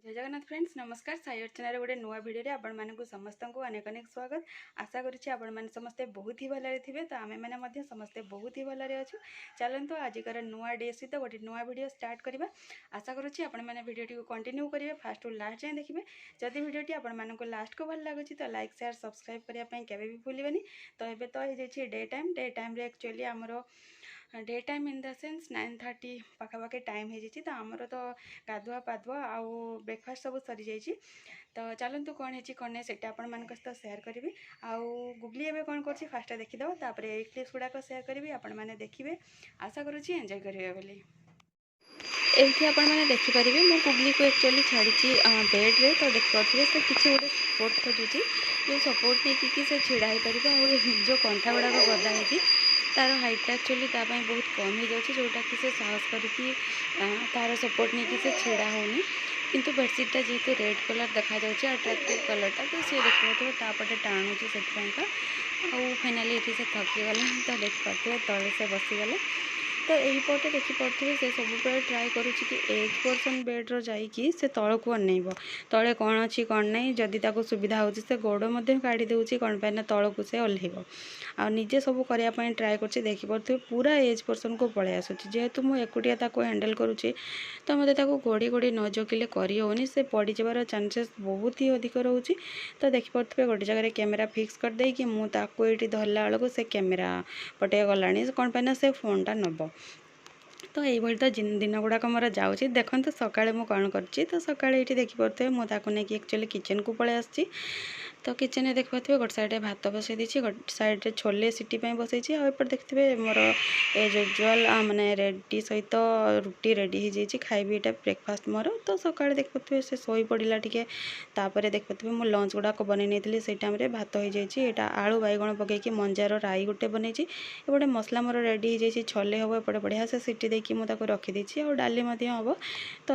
जय जगन्नाथ फ्रेंड्स नमस्कार साई अर्चना गोटे नुआ भिडियो आपण मानक समस्त को अनेक अनेक स्वागत। आशा करुच्ची आपण मैंने समस्ते बहुत ही भलरे थे। तो आम मैंने समस्ते बहुत ही भलरे अच्छु। चलतु आजिकर नुआ डे सहित गोटे नुआ भिडियो स्टार्ट करवा। आशा करुच्ची आपण मैंने भिडियोटी को कंटिन्यू करेंगे फास्ट टू लास्ट जाए देखिए। जदि भिडियोटी आपण मानक लास्ट को भल लगुच तो लाइक शेयर सब्सक्राइब करने के भी भूलें। तो ये तो हो डे टाइम एक्चुअली आमर day time in the sense 9:30 पाखापाखि टाइम हो जाए। तो आमर तो गाधुआ पाधुआ आउ ब्रेकफास्ट सब सरी जाइए। तो चलतु कौन है कौन नहीं से सहित सेयार करी। आउ गुगली एवं कौन कर फास्ट देखीद तापर ये क्लिप्स गुड़ाक सेयार करी आपण मैंने देखिए। आशा करुच्ची एंजॉय करेंगे बोली। एठी आपण मैंने देखिपारे मो गुगली को एक्चुअली छाड़ी बेड्रे। तो देखिए से किसी गोटे सपोर्ट खोजुची जो सपोर्ट नहीं कि से छिड़ा हो पार। जो कंथा गुड़ाक गदा है तार हाइटा एक्चुअली बहुत कम हो जाए जोटा कि से साहस करके तार सपोर्ट नहीं कि से छिड़ा होनी। किंतु बेडसीटा जेहेतु रेड कलर देखा जाए अट्राक्टिव कलरटा तो सी देखिए तापटे टाणुचे से फाइनाली ये से थकीगला। तो देखिए तले से बसीगले। तो यही पटे देखिपे से सब ट्राए करुच्ची कि एज पोर्सन बेड्र जाकि से तल को अनब तले कौन अच्छी कौन नहीं जदि सुविधा हो गोड़ काढ़ी दूसरी कौन पाई तल को से ओह्लैब आजे सब करने ट्राए कर देखिपे पूरा एज पोर्सन को पलि आसूँ। जेहेतु मुझे एकुटिया हैंडल करुच्ची तो मतलब गोड़ी गोड़ी न जगिले करनी से पड़ जबार चांसेस बहुत ही अधिक रोचे। तो देखिपे गोटे जगह कैमेरा फिक्स करदे कि मुझे ये धरला बेलू से कैमेरा पटे गला कौन पाई से फोनटा नब। तो ये तो दिन गुड़ाक मोर जाऊँगी देखो। तो सकाଳେ मु कौन कर तो सकाଳେ ये देखिपे मुझे एक्चुअली किचन को पलि आसी। तो किचन में देखिपे गोटे साइड भात बसई देती गोटे साइड छोले सीटी बसई आपर देखिए मोर एज यूजुआल माने रेडी सहित रुटी रेडी हो जाए खाइबी ये ब्रेकफास्ट मोर। तो सकाଳେ देखिपे से शोई पड़ा टे देखिपे मु लंच गुड़ाक बन नहीं से टाइम भात हो जाए आलू बैगण पकईकि मंजार राई गोटे बनई एपटे मसला मोर रेडी हो जाए छोले हम एपटे बढ़िया से सीटी देकी मुझे रखीदी और डाली हम। तो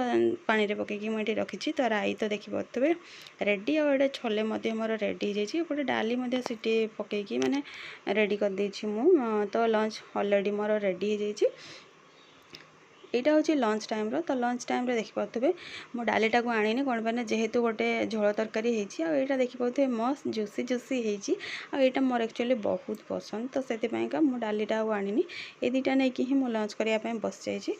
पानी रे पकईकि मुझे रखी। तो राई तो देखिपे रेडी और ये छोले मोर रेडी हो जाए डाली सीटी पकईकि माने रेडी कर देछि मु। तो लंच ऑलरेडी मोर रेडी हो जाए। यहाँ हूँ लंच टाइम तो लंच टाइम देखिपे मो डालीटा को आनी कौन पाई जेहेतु गोटे झोल तरकारी होता देखिपे मस्त जुसी जुसी होता मोर एक्चुअली बहुत पसंद। तो से मो डालीटा आनी ये दुटा नहीं कि मु लंच करने बस जाइए।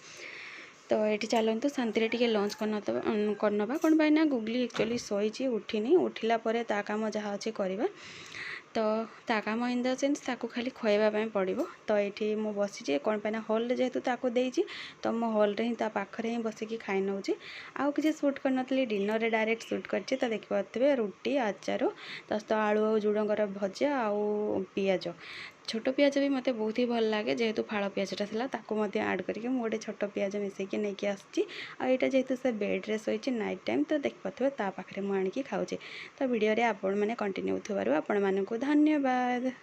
तो ये चलतु शांति टे लंच करनवा कौन पाई गुगली एक्चुअली शोची उठिनी उठिला ता काम जहाँ अच्छे करवा। तो ता काम इन द सेन्स ताको खाली खुआवाई पड़ो। तो ये मु बसी कौन पाई हॉल जेहेतु ताको देती तो मो हॉल रे ही पाखरे ही बसिकी खाई नौ। आउ कि सुट कर डिनर रे डायरेक्ट सुट कर देखिए रुटी आचार तो आलू और जुड़ंगर भजा आउ पियाज छोट पियाज भी मत बहुत ही भल लगे जेहेतु फाड़ पियाजटा था आड करके गोटे छोट पियाज मिसेकी नहीं आसची जेहेतु से बेड्रे शोची नाइट टाइम। तो देखिपे ता पाखे मुझे खाऊे। तो वीडियो आपण मैंने कंटिन्यू थोड़ा आपण मानक धन्यवाद।